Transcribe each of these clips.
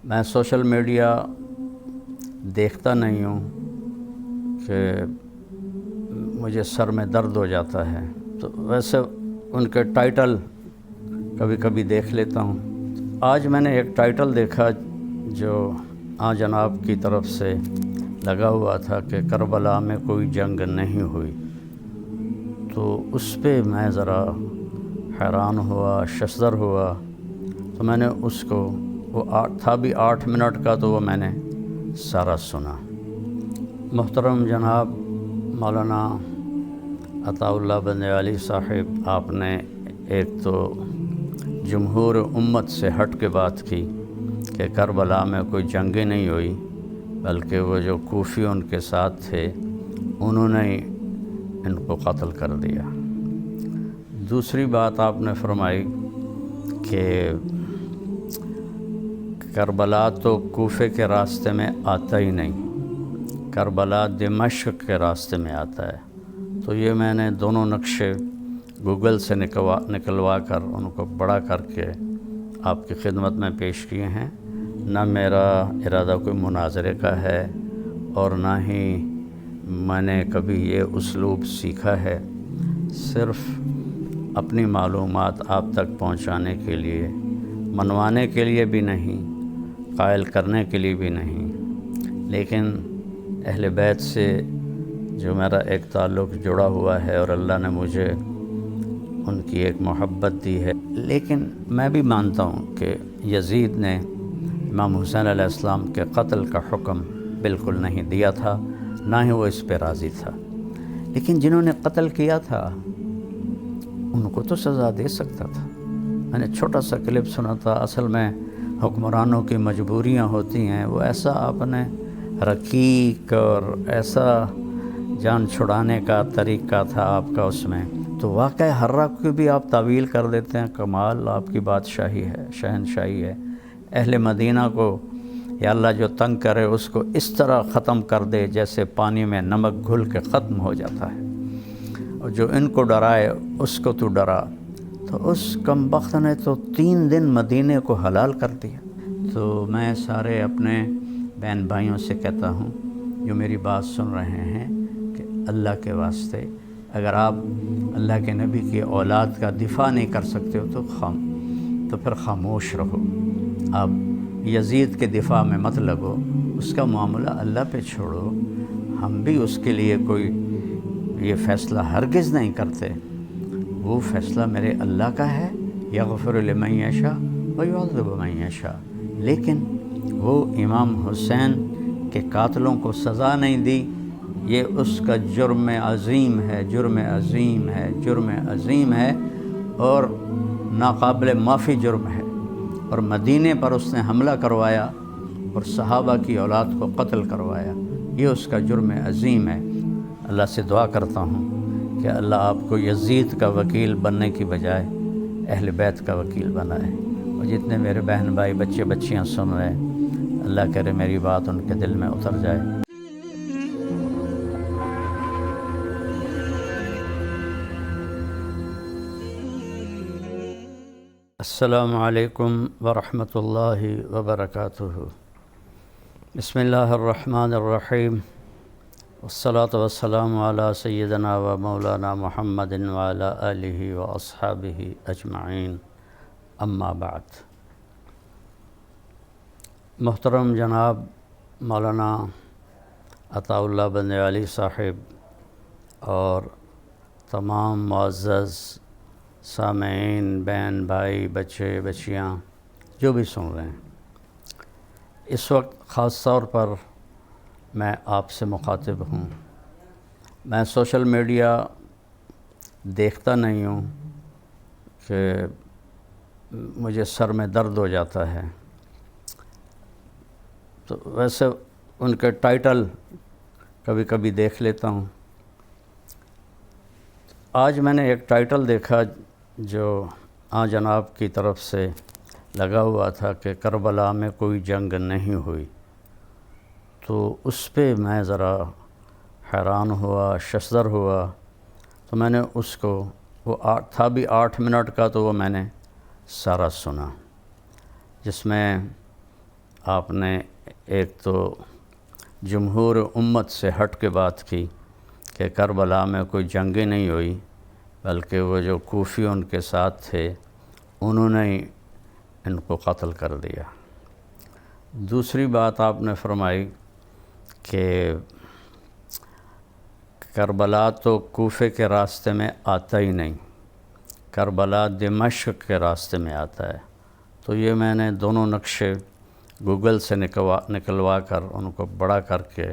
میں social media دیکھتا نہیں ہوں کہ مجھے سر میں درد ہو جاتا ہے، تو ویسے ان کے ٹائٹل کبھی کبھی دیکھ لیتا ہوں۔ آج میں نے ایک ٹائٹل دیکھا جو جناب کی طرف سے لگا ہوا تھا کہ کربلا میں کوئی جنگ نہیں ہوئی، تو اس پہ میں ذرا حیران ہوا، ششدر ہوا۔ تو میں نے اس کو، وہ تھا بھی 8 منٹ کا، تو وہ میں نے سارا سنا۔ محترم جناب مولانا عطا اللہ بندیالی صاحب، آپ نے ایک تو جمہور امت سے ہٹ کے بات کی کہ کربلا میں کوئی جنگیں نہیں ہوئی، بلکہ وہ جو کوفی ان کے ساتھ تھے انہوں نے ان کو قتل کر دیا۔ دوسری بات آپ نے فرمائی کہ کربلا تو کوفے کے راستے میں آتا ہی نہیں، کربلا دمشق کے راستے میں آتا ہے۔ تو یہ میں نے دونوں نقشے گوگل سے نکلوا کر ان کو بڑا کر کے آپ کی خدمت میں پیش کیے ہیں۔ نہ میرا ارادہ کوئی مناظرے کا ہے اور نہ ہی میں نے کبھی یہ اسلوب سیکھا ہے، صرف اپنی معلومات آپ تک پہنچانے کے لیے، منوانے کے لیے بھی نہیں، قائل کرنے کے لیے بھی نہیں، لیکن اہل بیت سے جو میرا ایک تعلق جڑا ہوا ہے اور اللہ نے مجھے ان کی ایک محبت دی ہے۔ لیکن میں بھی مانتا ہوں کہ یزید نے امام حسین علیہ السلام کے قتل کا حکم بالکل نہیں دیا تھا، نہ ہی وہ اس پہ راضی تھا، لیکن جنہوں نے قتل کیا تھا ان کو تو سزا دے سکتا تھا۔ میں نے چھوٹا سا کلپ سنا تھا۔ اصل میں حکمرانوں کی مجبوریاں ہوتی ہیں، وہ ایسا آپ نے رقیق اور ایسا جان چھڑانے کا طریقہ تھا آپ کا اس میں، تو واقعہ حرہ کو بھی آپ تعویل کر دیتے ہیں۔ کمال آپ کی بادشاہی ہے، شہنشاہی ہے۔ اہل مدینہ کو یا اللہ جو تنگ کرے اس کو اس طرح ختم کر دے جیسے پانی میں نمک گھل کے ختم ہو جاتا ہے، اور جو ان کو ڈرائے اس کو تو ڈرا۔ تو اس کمبخت نے تو 3 دن مدینے کو حلال کر دیا۔ تو میں سارے اپنے بہن بھائیوں سے کہتا ہوں جو میری بات سن رہے ہیں کہ اللہ کے واسطے اگر آپ اللہ کے نبی کی اولاد کا دفاع نہیں کر سکتے ہو تو پھر خاموش رہو۔ آپ یزید کے دفاع میں مت لگو، اس کا معاملہ اللہ پہ چھوڑو۔ ہم بھی اس کے لیے کوئی یہ فیصلہ ہرگز نہیں کرتے، وہ فیصلہ میرے اللہ کا ہے، یغفر لمن یشاء ویعذب من یشاء۔ لیکن وہ امام حسین کے قاتلوں کو سزا نہیں دی، یہ اس کا جرم عظیم ہے، جرم عظیم ہے، جرم عظیم ہے اور ناقابل معافی جرم ہے۔ اور مدینے پر اس نے حملہ کروایا اور صحابہ کی اولاد کو قتل کروایا، یہ اس کا جرم عظیم ہے۔ اللہ سے دعا کرتا ہوں کہ اللہ آپ کو یزید کا وکیل بننے کی بجائے اہل بیت کا وکیل بنائے۔ اور جتنے میرے بہن بھائی بچے بچیاں سن رہے ہیں، اللہ کرے میری بات ان کے دل میں اتر جائے۔ السلام علیکم ورحمۃ اللہ وبرکاتہ۔ بسم اللہ الرحمن الرحیم، والصلاة والسلام علی سیدنا و مولانا محمد وعلی آلہ و اصحابہ اجمعین، اما بعد۔ محترم جناب مولانا عطا اللہ بندیالی صاحب اور تمام معزز سامعین، بہن بھائی، بچے بچیاں جو بھی سن رہے ہیں، اس وقت خاص طور پر میں آپ سے مخاطب ہوں۔ میں سوشل میڈیا دیکھتا نہیں ہوں کہ مجھے سر میں درد ہو جاتا ہے، تو ویسے ان کے ٹائٹل کبھی کبھی دیکھ لیتا ہوں۔ آج میں نے ایک ٹائٹل دیکھا جو جناب کی طرف سے لگا ہوا تھا کہ کربلا میں کوئی جنگ نہیں ہوئی، تو اس پہ میں ذرا حیران ہوا، ششدر ہوا۔ تو میں نے اس کو، وہ تھا بھی 8 منٹ کا، تو وہ میں نے سارا سنا، جس میں آپ نے ایک تو جمہور امت سے ہٹ کے بات کی کہ کربلا میں کوئی جنگیں نہیں ہوئی، بلکہ وہ جو کوفی ان کے ساتھ تھے انہوں نے ان کو قتل کر دیا۔ دوسری بات آپ نے فرمائی کہ کربلا تو کوفے کے راستے میں آتا ہی نہیں، کربلا دمشق کے راستے میں آتا ہے۔ تو یہ میں نے دونوں نقشے گوگل سے نکلوا کر ان کو بڑا کر کے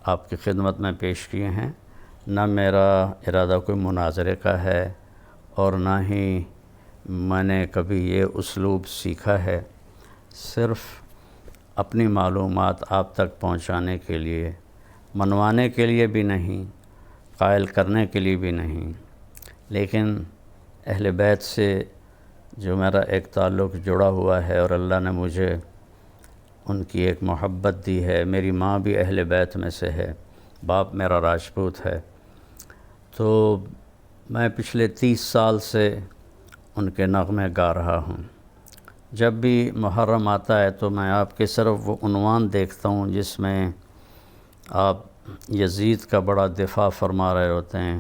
آپ کی خدمت میں پیش کیے ہیں۔ نہ میرا ارادہ کوئی مناظرے کا ہے اور نہ ہی میں نے کبھی یہ اسلوب سیکھا ہے، صرف اپنی معلومات آپ تک پہنچانے کے لیے، منوانے کے لیے بھی نہیں، قائل کرنے کے لیے بھی نہیں، لیکن اہل بیت سے جو میرا ایک تعلق جڑا ہوا ہے اور اللہ نے مجھے ان کی ایک محبت دی ہے۔ میری ماں بھی اہل بیت میں سے ہے، باپ میرا راجپوت ہے، تو میں پچھلے 30 سال سے ان کے نغمے گا رہا ہوں۔ جب بھی محرم آتا ہے تو میں آپ کے صرف وہ عنوان دیکھتا ہوں جس میں آپ یزید کا بڑا دفاع فرما رہے ہوتے ہیں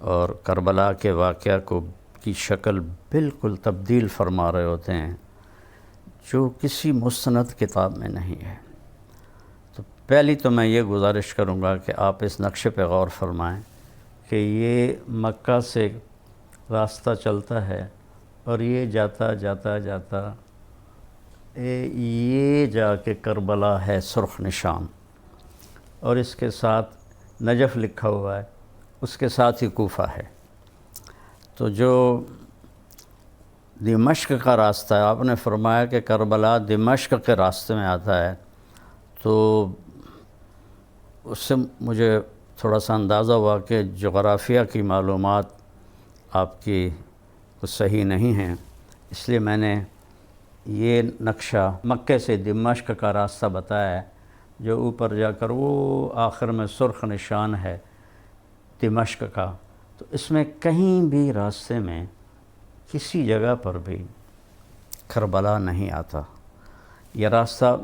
اور کربلا کے واقعہ کی شکل بالکل تبدیل فرما رہے ہوتے ہیں، جو کسی مستند کتاب میں نہیں ہے۔ تو پہلی تو میں یہ گزارش کروں گا کہ آپ اس نقشے پہ غور فرمائیں کہ یہ مکہ سے راستہ چلتا ہے اور یہ جاتا جاتا جاتا یہ جا کے کربلا ہے سرخ نشان، اور اس کے ساتھ نجف لکھا ہوا ہے، اس کے ساتھ ہی کوفہ ہے۔ تو جو دمشق کا راستہ ہے، آپ نے فرمایا کہ کربلا دمشق کے راستے میں آتا ہے، تو اس سے مجھے تھوڑا سا اندازہ ہوا کہ جغرافیہ کی معلومات آپ کی کچھ صحیح نہیں ہیں، اس لیے میں نے یہ نقشہ مکے سے دمشق کا راستہ بتایا ہے، جو اوپر جا کر وہ آخر میں سرخ نشان ہے دمشق کا۔ تو اس میں کہیں بھی راستے میں کسی جگہ پر بھی کربلا نہیں آتا۔ یہ راستہ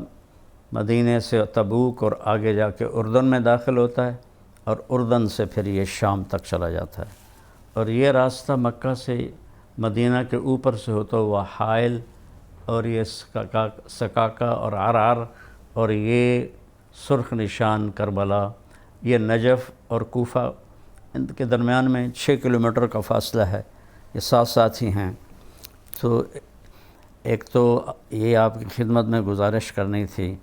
مدینے سے تبوک اور آگے جا کے اردن میں داخل ہوتا ہے اور اردن سے پھر یہ شام تک چلا جاتا ہے، اور یہ راستہ مکہ سے مدینہ کے اوپر سے ہوتا ہوا حائل اور یہ سکاکا اور عرعر اور یہ سرخ نشان کربلا، یہ نجف اور کوفہ، ان کے درمیان میں 6 کلومیٹر کا فاصلہ ہے، یہ ساتھ ساتھ ہی ہیں۔ تو ایک تو یہ آپ کی خدمت میں گزارش کرنی تھی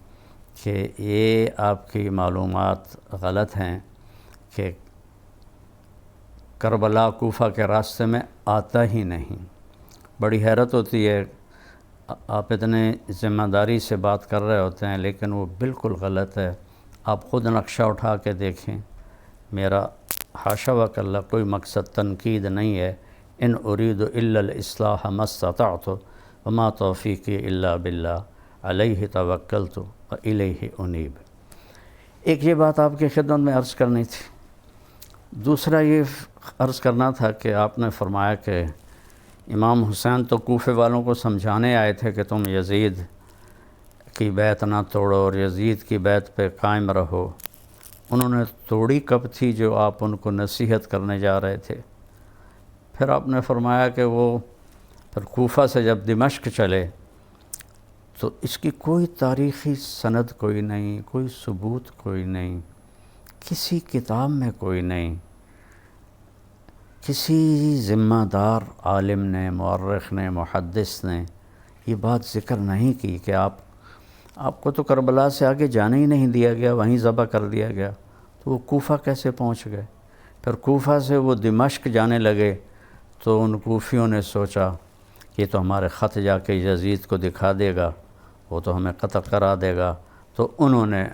کہ یہ آپ کی معلومات غلط ہیں کہ کربلا کوفہ کے راستے میں آتا ہی نہیں۔ بڑی حیرت ہوتی ہے، آپ اتنے ذمہ داری سے بات کر رہے ہوتے ہیں لیکن وہ بالکل غلط ہے۔ آپ خود نقشہ اٹھا کے دیکھیں، میرا حاشا وکلا کوئی مقصد تنقید نہیں ہے۔ ان اريد الا الاصلاح ما استطعت وما توفیقی الا باللہ علیہ توکلت والیہ انیب۔ ایک یہ بات آپ کی خدمت میں عرض کرنی تھی۔ دوسرا یہ عرض کرنا تھا کہ آپ نے فرمایا کہ امام حسین تو کوفے والوں کو سمجھانے آئے تھے کہ تم یزید کی بیعت نہ توڑو اور یزید کی بیعت پہ قائم رہو۔ انہوں نے توڑی کب تھی جو آپ ان کو نصیحت کرنے جا رہے تھے؟ پھر آپ نے فرمایا کہ وہ پھر کوفہ سے جب دمشق چلے تو اس کی کوئی تاریخی سند کوئی نہیں، کوئی ثبوت کوئی نہیں، کسی کتاب میں کوئی نہیں، کسی ذمہ دار عالم نے، مورخ نے، محدث نے یہ بات ذکر نہیں کی کہ آپ کو تو کربلا سے آگے جانے ہی نہیں دیا گیا، وہیں ذبح کر دیا گیا، تو وہ کوفہ کیسے پہنچ گئے؟ پھر کوفہ سے وہ دمشق جانے لگے تو ان کوفیوں نے سوچا کہ یہ تو ہمارے خط جا کے یزید کو دکھا دے گا، وہ تو ہمیں قتل کرا دے گا، تو انہوں نے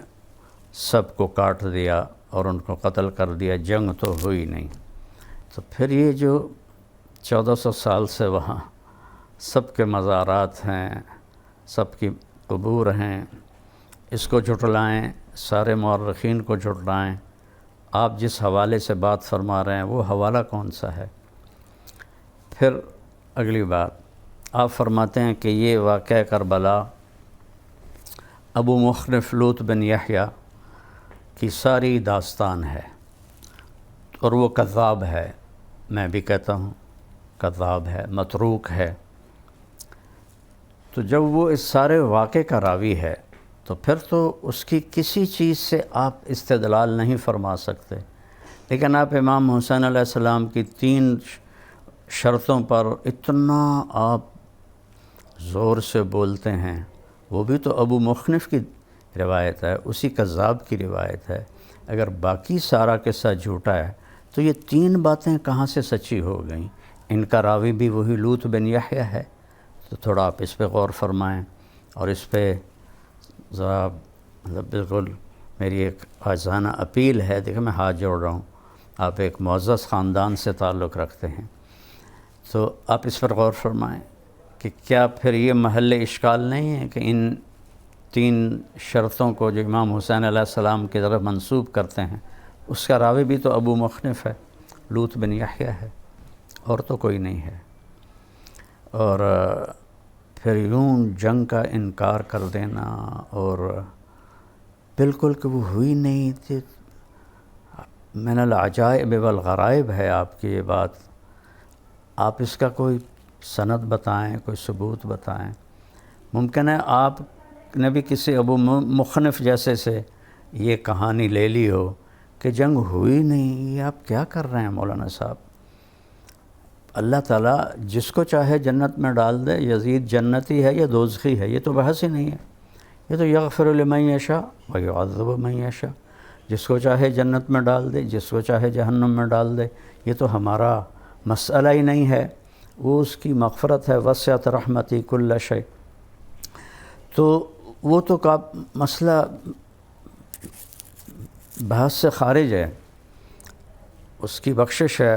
سب کو کاٹ دیا اور ان کو قتل کر دیا، جنگ تو ہوئی نہیں۔ تو پھر یہ جو 1400 سال سے وہاں سب کے مزارات ہیں، سب کی قبور ہیں، اس کو جھٹلائیں، سارے مورخین کو جھٹلائیں، آپ جس حوالے سے بات فرما رہے ہیں وہ حوالہ کون سا ہے؟ پھر اگلی بات آپ فرماتے ہیں کہ یہ واقعہ کربلا ابو مخنف لوط بن یحییٰ کی ساری داستان ہے، اور وہ کذاب ہے، میں بھی کہتا ہوں کذاب ہے، متروک ہے۔ تو جب وہ اس سارے واقعے کا راوی ہے تو پھر تو اس کی کسی چیز سے آپ استدلال نہیں فرما سکتے، لیکن آپ امام حسین علیہ السلام کی 3 شرطوں پر اتنا آپ زور سے بولتے ہیں، وہ بھی تو ابو مخنف کی روایت ہے، اسی کذاب کی روایت ہے۔ اگر باقی سارا قصہ جھوٹا ہے تو یہ 3 باتیں کہاں سے سچی ہو گئیں؟ ان کا راوی بھی وہی لوط بن یحییٰ ہے، تو تھوڑا آپ اس پہ غور فرمائیں، اور اس پہ ذرا بالکل میری ایک عاجزانہ اپیل ہے، دیکھیں میں ہاتھ جوڑ رہا ہوں، آپ ایک معزز خاندان سے تعلق رکھتے ہیں، تو آپ اس پر غور فرمائیں کہ کیا پھر یہ محل اشکال نہیں ہے کہ ان 3 شرطوں کو جو امام حسین علیہ السلام کی طرف منسوب کرتے ہیں، اس کا راوی بھی تو ابو مخنف ہے، لوط بن یحییٰ ہے، اور تو کوئی نہیں ہے۔ اور پھر یوں جنگ کا انکار کر دینا، اور بالکل کہ وہ ہوئی نہیں تھی، من العجائب والغرائب ہے آپ کی یہ بات۔ آپ اس کا کوئی سند بتائیں، کوئی ثبوت بتائیں۔ ممکن ہے آپ نے بھی کسی ابو مخنف جیسے سے یہ کہانی لے لی ہو کہ جنگ ہوئی نہیں، یہ آپ کیا کر رہے ہیں مولانا صاحب؟ اللہ تعالیٰ جس کو چاہے جنت میں ڈال دے، یزید جنتی ہے یا دوزخی ہے، یہ تو بحث ہی نہیں ہے، یہ تو یغفر لمن یشاء ویعذب من یشاء، جس کو چاہے جنت میں ڈال دے، جس کو چاہے جہنم میں ڈال دے، یہ تو ہمارا مسئلہ ہی نہیں ہے، وہ اس کی مغفرت ہے، وسعت رحمتی کل شیء۔ تو وہ تو کا مسئلہ بحث سے خارج ہے، اس کی بخشش ہے،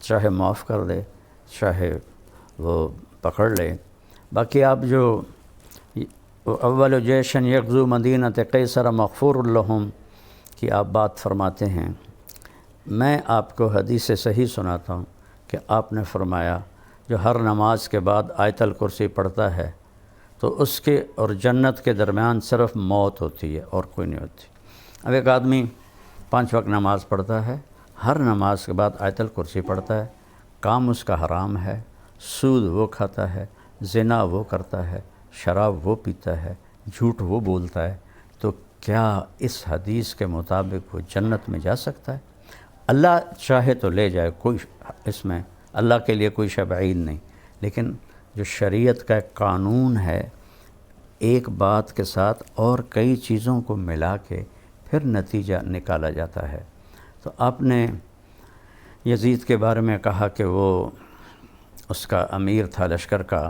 چاہے معاف کر دے، چاہے وہ پکڑ لے۔ باقی آپ جو اول جیشن یغزو مدینۃ قیصر مغفور لہم کی آپ بات فرماتے ہیں، میں آپ کو حدیث صحیح سناتا ہوں کہ آپ نے فرمایا جو ہر نماز کے بعد آیت الکرسی پڑھتا ہے تو اس کے اور جنت کے درمیان صرف موت ہوتی ہے اور کوئی نہیں ہوتی۔ اب ایک آدمی 5 وقت نماز پڑھتا ہے، ہر نماز کے بعد آیت الکرسی پڑھتا ہے، کام اس کا حرام ہے، سود وہ کھاتا ہے، زنا وہ کرتا ہے، شراب وہ پیتا ہے، جھوٹ وہ بولتا ہے، تو کیا اس حدیث کے مطابق وہ جنت میں جا سکتا ہے؟ اللہ چاہے تو لے جائے، کوئی اس میں اللہ کے لیے کوئی شے بعید نہیں، لیکن جو شریعت کا ایک قانون ہے، ایک بات کے ساتھ اور کئی چیزوں کو ملا کے پھر نتیجہ نکالا جاتا ہے۔ تو آپ نے یزید کے بارے میں کہا کہ وہ اس کا امیر تھا لشکر کا،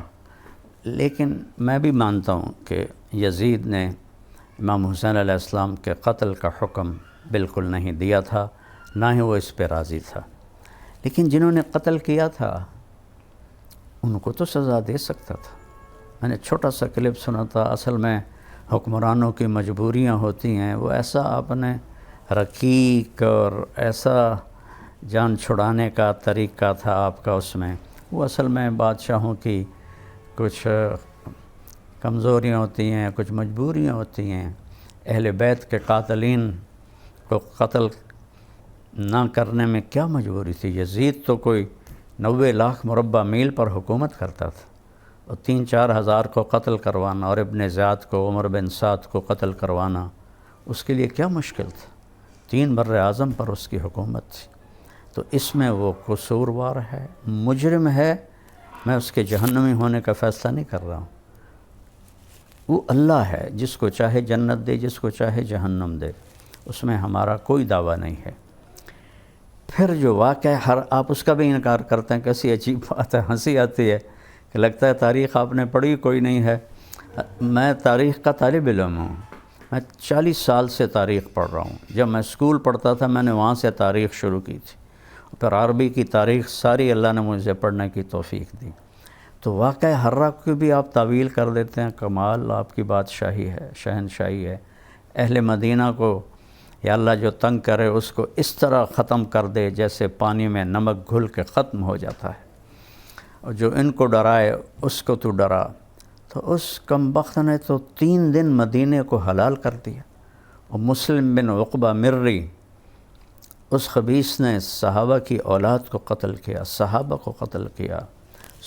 لیکن میں بھی مانتا ہوں کہ یزید نے امام حسین علیہ السلام کے قتل کا حکم بالکل نہیں دیا تھا، نہ ہی وہ اس پہ راضی تھا، لیکن جنہوں نے قتل کیا تھا ان کو تو سزا دے سکتا تھا۔ میں نے چھوٹا سا کلپ سنا تھا، اصل میں حکمرانوں کی مجبوریاں ہوتی ہیں، وہ ایسا آپ نے رقیق اور ایسا جان چھڑانے کا طریقہ تھا آپ کا اس میں، وہ اصل میں بادشاہوں کی کچھ کمزوریاں ہوتی ہیں، کچھ مجبوریاں ہوتی ہیں۔ اہل بیت کے قاتلین کو قتل نہ کرنے میں کیا مجبوری تھی؟ یزید تو کوئی 90 لاکھ مربع میل پر حکومت کرتا تھا، اور 3-4 ہزار کو قتل کروانا، اور ابن زیاد کو، عمر بن سعد کو قتل کروانا، اس کے لیے کیا مشکل تھا؟ 3 بر اعظم پر اس کی حکومت تھی۔ تو اس میں وہ قصوروار ہے، مجرم ہے، میں اس کے جہنمی ہونے کا فیصلہ نہیں کر رہا ہوں۔ وہ اللہ ہے، جس کو چاہے جنت دے، جس کو چاہے جہنم دے، اس میں ہمارا کوئی دعویٰ نہیں ہے۔ پھر جو واقعہ آپ اس کا بھی انکار کرتے ہیں، کیسی عجیب بات ہے، ہنسی آتی ہے کہ لگتا ہے تاریخ آپ نے پڑھی کوئی نہیں ہے۔ میں تاریخ کا طالب علم ہوں، میں 40 سال سے تاریخ پڑھ رہا ہوں۔ جب میں اسکول پڑھتا تھا میں نے وہاں سے تاریخ شروع کی تھی، پھر عربی کی تاریخ ساری اللہ نے مجھے پڑھنے کی توفیق دی۔ تو واقعہ حرہ کو بھی آپ تعویل کر دیتے ہیں، کمال آپ کی بادشاہی ہے، شہنشاہی ہے۔ اہل مدینہ کو یا اللہ جو تنگ کرے اس کو اس طرح ختم کر دے جیسے پانی میں نمک گھل کے ختم ہو جاتا ہے، اور جو ان کو ڈرائے اس کو تو ڈرا۔ تو تو اس کم بخت نے تو 3 دن مدینے کو حلال کر دیا. اور مسلم بن عقبہ مرری، اس خبیث نے صحابہ کی اولاد کو قتل کیا، صحابہ کو قتل کیا.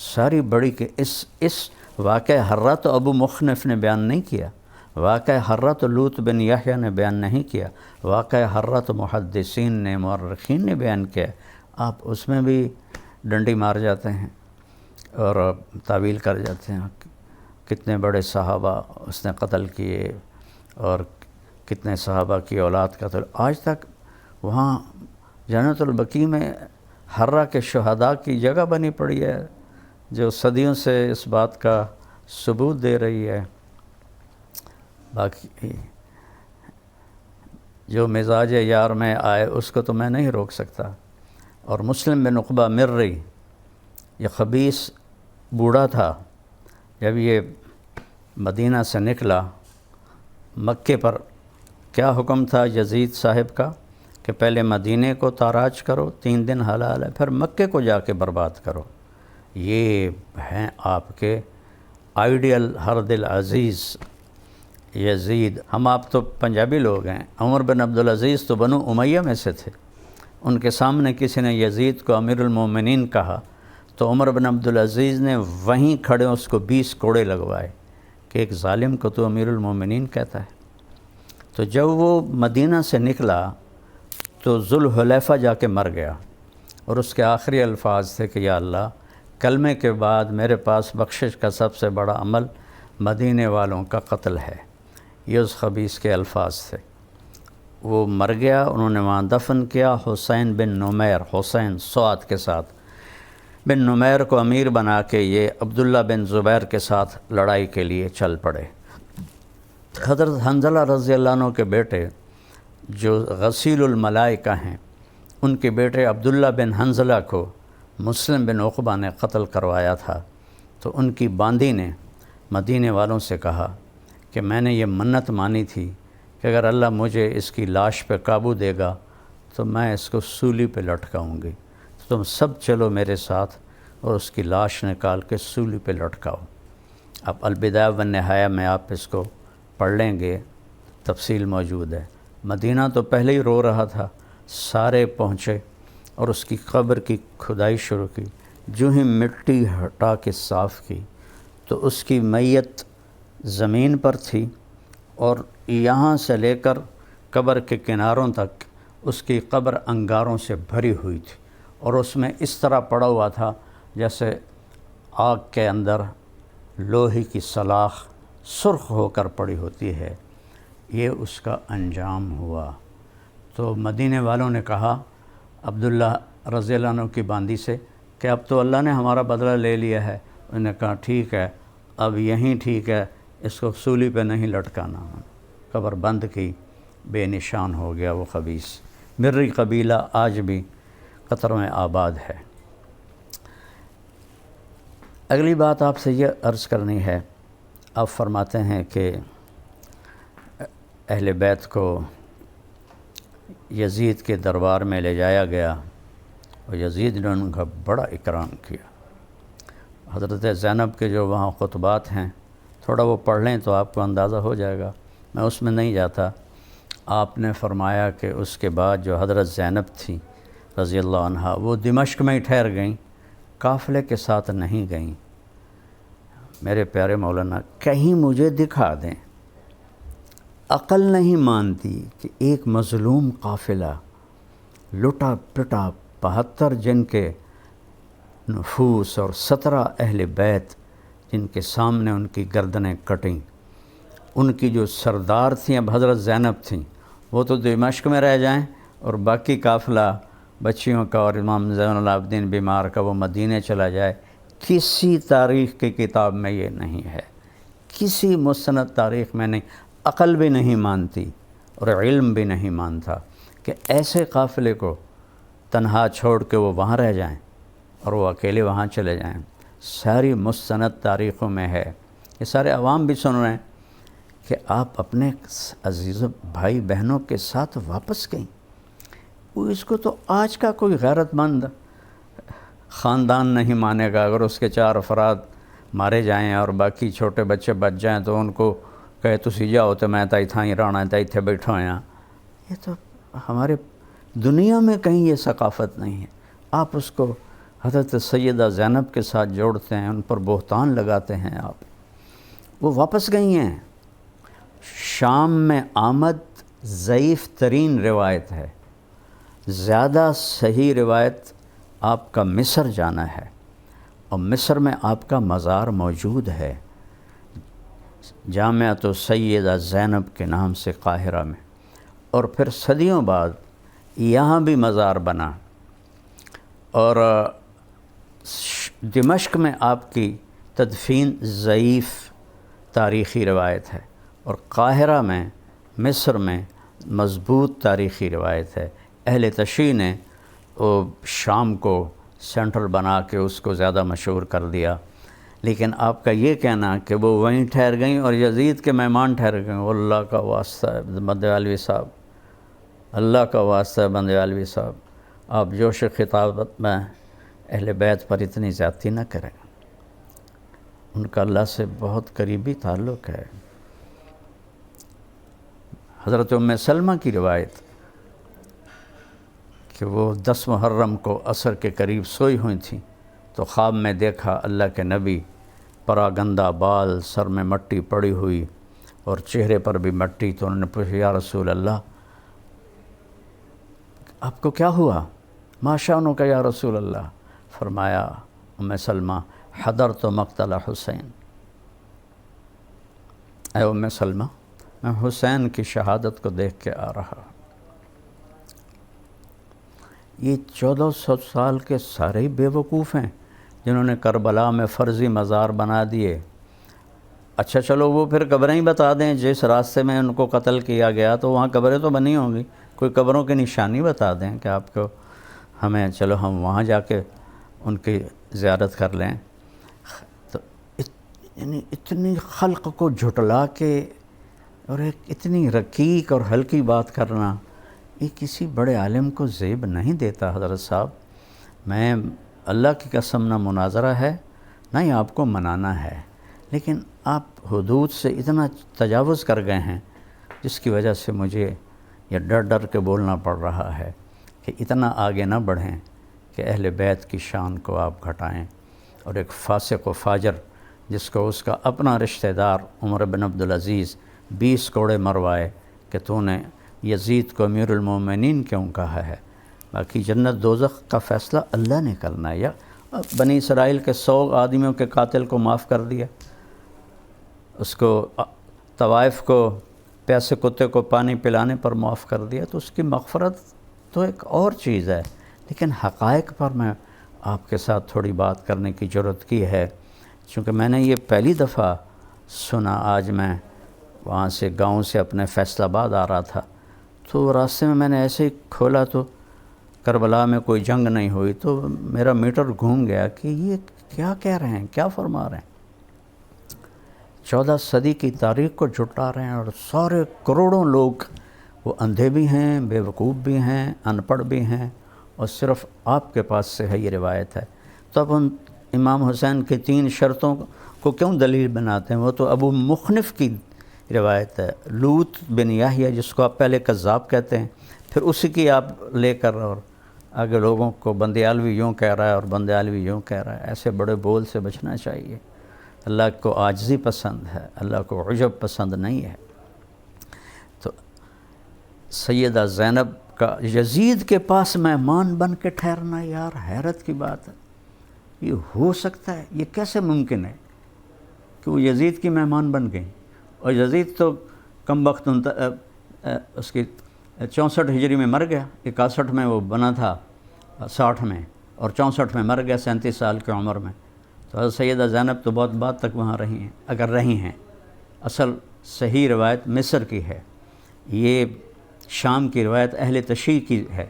ساری بڑی کہ اس واقعہ حرہ تو ابو مخنف نے بیان نہیں کیا، واقعہ حرہ تو لوط بن یحییٰ نے بیان نہیں کیا، واقعہ حرہ تو محدثین نے، مورخین نے بیان کیا. آپ اس میں بھی ڈنڈی مار جاتے ہیں اور تعویل کر جاتے ہیں. کتنے بڑے صحابہ اس نے قتل کیے اور کتنے صحابہ کی اولاد قتل. آج تک وہاں جنت البقیع میں حرہ کے شہداء کی جگہ بنی پڑی ہے، جو صدیوں سے اس بات کا ثبوت دے رہی ہے. باقی جو مزاج یار میں آئے اس کو تو میں نہیں روک سکتا. اور مسلم بن عقبہ مرری، یہ خبیث بوڑھا تھا. جب یہ مدینہ سے نکلا، مکے پر کیا حکم تھا یزید صاحب کا کہ پہلے مدینے کو تاراج کرو، 3 دن حلال ہے، پھر مکے کو جا کے برباد کرو. یہ ہیں آپ کے آئیڈیل ہر دل عزیز یزید. ہم آپ تو پنجابی لوگ ہیں، عمر بن عبدالعزیز تو بنو امیہ میں سے تھے. ان کے سامنے کسی نے یزید کو امیر المومنین کہا تو عمر بن عبدالعزیز نے وہیں کھڑے اس کو 20 کوڑے لگوائے کہ ایک ظالم کو تو امیر المومنین کہتا ہے. تو جب وہ مدینہ سے نکلا تو ذوالحلیفہ جا کے مر گیا، اور اس کے آخری الفاظ تھے کہ یا اللہ، کلمے کے بعد میرے پاس بخشش کا سب سے بڑا عمل مدینے والوں کا قتل ہے. یہ اس خبیث کے الفاظ تھے. وہ مر گیا، انہوں نے وہاں دفن کیا. حسین بن نمیر، حسین سعد کے ساتھ، بن نمیر کو امیر بنا کے یہ عبداللہ بن زبیر کے ساتھ لڑائی کے لیے چل پڑے. حضرت حنظلہ رضی اللہ عنہ کے بیٹے جو غسیل الملائکہ ہیں، ان کے بیٹے عبداللہ بن حنظلہ کو مسلم بن عقبہ نے قتل کروایا تھا. تو ان کی باندی نے مدینے والوں سے کہا کہ میں نے یہ منت مانی تھی کہ اگر اللہ مجھے اس کی لاش پہ قابو دے گا تو میں اس کو سولی پہ لٹکاؤں گی. تو تم سب چلو میرے ساتھ اور اس کی لاش نکال کے سولی پہ لٹکاؤ. اب البدایہ والنہایہ میں آپ اس کو پڑھ لیں گے، تفصیل موجود ہے. مدینہ تو پہلے ہی رو رہا تھا، سارے پہنچے اور اس کی قبر کی کھدائی شروع کی. جو ہی مٹی ہٹا کے صاف کی تو اس کی میت زمین پر تھی، اور یہاں سے لے کر قبر کے کناروں تک اس کی قبر انگاروں سے بھری ہوئی تھی، اور اس میں اس طرح پڑا ہوا تھا جیسے آگ کے اندر لوہے کی سلاخ سرخ ہو کر پڑی ہوتی ہے. یہ اس کا انجام ہوا. تو مدینے والوں نے کہا عبداللہ رضی اللہ عنہ کی باندی سے کہ اب تو اللہ نے ہمارا بدلہ لے لیا ہے. انہوں نے کہا ٹھیک ہے، اب یہیں ٹھیک ہے، اس کو سولی پہ نہیں لٹکانا. قبر بند کی، بے نشان ہو گیا وہ خبیث. مرری قبیلہ آج بھی قطر میں آباد ہے. اگلی بات آپ سے یہ عرض کرنی ہے. آپ فرماتے ہیں کہ اہل بیت کو یزید کے دربار میں لے جایا گیا اور یزید نے ان کا بڑا اکرام کیا. حضرت زینب کے جو وہاں خطبات ہیں تھوڑا وہ پڑھ لیں تو آپ کو اندازہ ہو جائے گا، میں اس میں نہیں جاتا. آپ نے فرمایا کہ اس کے بعد جو حضرت زینب تھیں رضی اللہ عنہا، وہ دمشق میں ہی ٹھہر گئیں، قافلے کے ساتھ نہیں گئیں. میرے پیارے مولانا، کہیں مجھے دکھا دیں، عقل نہیں مانتی کہ ایک مظلوم قافلہ لٹا پٹا 72 جن کے نفوس اور 17 اہل بیت جن کے سامنے ان کی گردنیں کٹیں، ان کی جو سردار تھیں اب حضرت زینب تھیں، وہ تو دمشق میں رہ جائیں اور باقی قافلہ بچیوں کا اور امام زین العابدین بیمار کا وہ مدینے چلا جائے. کسی تاریخ کی کتاب میں یہ نہیں ہے، کسی مستند تاریخ میں نہیں. عقل بھی نہیں مانتی اور علم بھی نہیں مانتا کہ ایسے قافلے کو تنہا چھوڑ کے وہ وہاں رہ جائیں اور وہ اکیلے وہاں چلے جائیں. ساری مستند تاریخوں میں ہے. یہ سارے عوام بھی سن رہے ہیں کہ آپ اپنے عزیز بھائی بہنوں کے ساتھ واپس گئیں. وہ اس کو تو آج کا کوئی غیرت مند خاندان نہیں مانے گا اگر اس کے 4 افراد مارے جائیں اور باقی چھوٹے بچے بچ جائیں تو ان کو کہے تسی جاؤ تو میں تائی تھائی رانا تائی تھے بیٹھا ہوا. یہ تو ہمارے دنیا میں کہیں یہ ثقافت نہیں ہے. آپ اس کو حضرت سیدہ زینب کے ساتھ جوڑتے ہیں، ان پر بہتان لگاتے ہیں آپ. وہ واپس گئی ہیں. شام میں آمد ضعیف ترین روایت ہے. زیادہ صحیح روایت آپ کا مصر جانا ہے، اور مصر میں آپ کا مزار موجود ہے، جامعۃ سیدہ زینب کے نام سے قاہرہ میں. اور پھر صدیوں بعد یہاں بھی مزار بنا. اور دمشق میں آپ کی تدفین ضعیف تاریخی روایت ہے، اور قاہرہ میں مصر میں مضبوط تاریخی روایت ہے. اہل تشیع نے شام کو سینٹرل بنا کے اس کو زیادہ مشہور کر دیا. لیکن آپ کا یہ کہنا کہ وہ وہیں ٹھہر گئیں اور یزید کے مہمان ٹھہر گئے، اللہ کا واسطہ ہے بندیالوی صاحب، اللہ کا واسطہ ہے بندیالوی صاحب، آپ جوش خطابت میں اہل بیت پر اتنی زیادتی نہ کریں. ان کا اللہ سے بہت قریبی تعلق ہے. حضرت ام سلمہ کی روایت کہ وہ 10 محرم کو عصر کے قریب سوئی ہوئی تھیں تو خواب میں دیکھا اللہ کے نبی، پراگندہ بال، سر میں مٹی پڑی ہوئی اور چہرے پر بھی مٹی. تو انہوں نے پوچھا یا رسول اللہ آپ کو کیا ہوا؟ ما شأنک یا رسول اللہ؟ فرمایا ام سلمہ حضرت مقتل حسین، اے ام سلمہ میں حسین کی شہادت کو دیکھ کے آ رہا. یہ 1400 سال کے سارے بے وقوف ہیں جنہوں نے کربلا میں فرضی مزار بنا دیے. اچھا چلو وہ پھر قبریں ہی بتا دیں، جس راستے میں ان کو قتل کیا گیا تو وہاں قبریں تو بنی ہوں گی، کوئی قبروں کی نشانی بتا دیں کہ آپ کو ہمیں، چلو ہم وہاں جا کے ان کی زیارت کر لیں. تو یعنی اتنی خلق کو جھٹلا کے اور ایک اتنی رقیق اور ہلکی بات کرنا، یہ کسی بڑے عالم کو زیب نہیں دیتا. حضرت صاحب میں اللہ کی قسم نہ مناظرہ ہے نہ ہی آپ کو منانا ہے، لیکن آپ حدود سے اتنا تجاوز کر گئے ہیں جس کی وجہ سے مجھے یہ ڈر ڈر کے بولنا پڑ رہا ہے کہ اتنا آگے نہ بڑھیں کہ اہل بیت کی شان کو آپ گھٹائیں. اور ایک فاسق و فاجر جس کو اس کا اپنا رشتہ دار عمر بن عبدالعزیز 20 کوڑے مروائے کہ تو نے یزید کو امیر المومنین کیوں کہا ہے. باقی جنت دوزخ کا فیصلہ اللہ نے کرنا ہے. یا بنی اسرائیل کے 100 آدمیوں کے قاتل کو معاف کر دیا، اس کو طوائف کو پیاسے کتے کو پانی پلانے پر معاف کر دیا، تو اس کی مغفرت تو ایک اور چیز ہے. لیکن حقائق پر میں آپ کے ساتھ تھوڑی بات کرنے کی ضرورت کی ہے، چونکہ میں نے یہ پہلی دفعہ سنا. آج میں وہاں سے گاؤں سے اپنے فیصل آباد آ رہا تھا تو راستے میں نے ایسے ہی کھولا تو کربلا میں کوئی جنگ نہیں ہوئی، تو میرا میٹر گھوم گیا کہ یہ کیا کہہ رہے ہیں، کیا فرما رہے ہیں. 14 صدی کی تاریخ کو جھٹلا رہے ہیں، اور سارے کروڑوں لوگ وہ اندھے بھی ہیں، بے وقوف بھی ہیں، ان پڑھ بھی ہیں، اور صرف آپ کے پاس سے ہے یہ روایت ہے. تو اب ان امام حسین کی 3 شرطوں کو کیوں دلیل بناتے ہیں؟ وہ تو ابو مخنف کی روایت ہے، لوط بن یحییٰ جس کو آپ پہلے کذاب کہتے ہیں، پھر اسی کی آپ لے کر اور آگے لوگوں کو بندیالوی یوں کہہ رہا ہے اور بندیالوی یوں کہہ رہا ہے. ایسے بڑے بول سے بچنا چاہیے. اللہ کو عاجزی پسند ہے، اللہ کو عجب پسند نہیں ہے. تو سیدہ زینب کا یزید کے پاس مہمان بن کے ٹھہرنا، یار حیرت کی بات ہے. یہ ہو سکتا ہے؟ یہ کیسے ممکن ہے کہ وہ یزید کی مہمان بن گئیں؟ اور یزید تو کم وقت اس کی 64 ہجری میں مر گیا، 61 میں وہ بنا تھا 60 میں، اور 64 میں مر گیا 37 سال کی عمر میں. تو حضرت سیدہ زینب تو بہت بعد تک وہاں رہی ہیں، اگر رہی ہیں. اصل صحیح روایت مصر کی ہے، یہ شام کی روایت اہل تشیع کی ہے.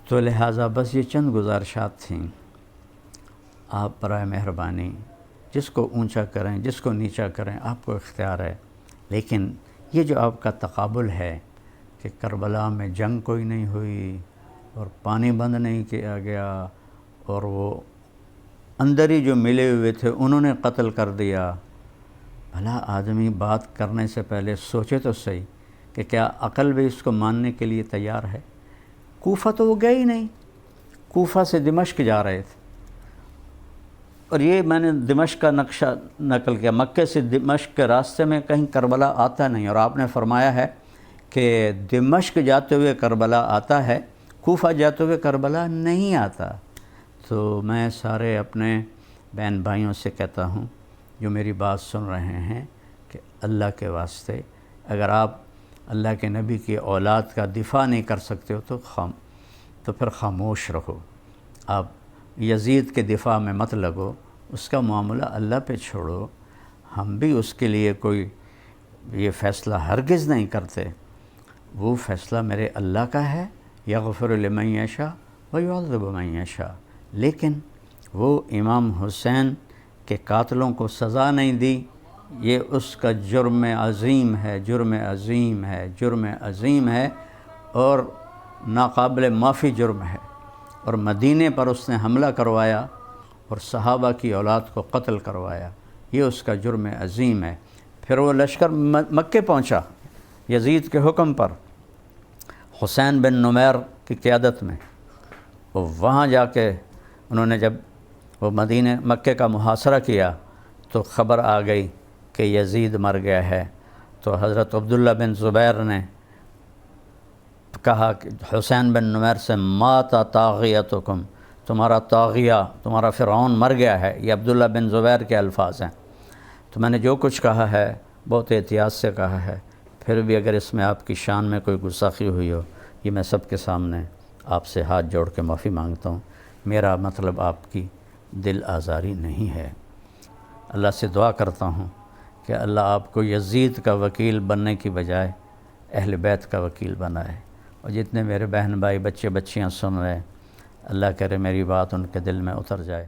تو لہٰذا بس یہ چند گزارشات تھیں. آپ برائے مہربانی جس کو اونچا کریں، جس کو نیچا کریں، آپ کو اختیار ہے. لیکن یہ جو آپ کا تقابل ہے کہ کربلا میں جنگ کوئی نہیں ہوئی اور پانی بند نہیں کیا گیا اور وہ اندر ہی جو ملے ہوئے تھے انہوں نے قتل کر دیا۔ بھلا آدمی بات کرنے سے پہلے سوچے تو صحیح کہ کیا عقل بھی اس کو ماننے کے لیے تیار ہے؟ کوفہ تو وہ گئے ہی نہیں، کوفہ سے دمشق جا رہے تھے، اور یہ میں نے دمشق کا نقشہ نقل کیا، مکے سے دمشق کے راستے میں کہیں کربلا آتا نہیں، اور آپ نے فرمایا ہے کہ دمشق جاتے ہوئے کربلا آتا ہے، کوفہ جاتے ہوئے کربلا نہیں آتا۔ تو میں سارے اپنے بہن بھائیوں سے کہتا ہوں جو میری بات سن رہے ہیں کہ اللہ کے واسطے اگر آپ اللہ کے نبی کی اولاد کا دفاع نہیں کر سکتے ہو تو پھر خاموش رہو، آپ یزید کے دفاع میں مت لگو، اس کا معاملہ اللہ پہ چھوڑو۔ ہم بھی اس کے لیے کوئی یہ فیصلہ ہرگز نہیں کرتے، وہ فیصلہ میرے اللہ کا ہے، یغفر لمن یشاء ویعذب من یشاء، لیکن وہ امام حسین کے قاتلوں کو سزا نہیں دی، یہ اس کا جرم عظیم ہے، جرم عظیم ہے، جرم عظیم ہے، اور ناقابل معافی جرم ہے، اور مدینے پر اس نے حملہ کروایا اور صحابہ کی اولاد کو قتل کروایا، یہ اس کا جرم عظیم ہے۔ پھر وہ لشکر مکے پہنچا یزید کے حکم پر، حسین بن نمیر کی قیادت میں، وہ وہاں جا کے انہوں نے جب وہ مکے کا محاصرہ کیا تو خبر آ گئی کہ یزید مر گیا ہے، تو حضرت عبداللہ بن زبیر نے کہا کہ حسین بن نمیر سے مات طاغیتکم، تمہارا طاغیہ، تمہارا فرعون مر گیا ہے، یہ عبداللہ بن زبیر کے الفاظ ہیں۔ تو میں نے جو کچھ کہا ہے بہت احتیاط سے کہا ہے، پھر بھی اگر اس میں آپ کی شان میں کوئی گستاخی ہوئی ہو، یہ میں سب کے سامنے آپ سے ہاتھ جوڑ کے معافی مانگتا ہوں، میرا مطلب آپ کی دل آزاری نہیں ہے۔ اللہ سے دعا کرتا ہوں کہ اللہ آپ کو یزید کا وکیل بننے کی بجائے اہل بیت کا وکیل بنائے، اور جتنے میرے بہن بھائی بچے بچیاں سن رہے ہیں، اللہ کرے میری بات ان کے دل میں اتر جائے۔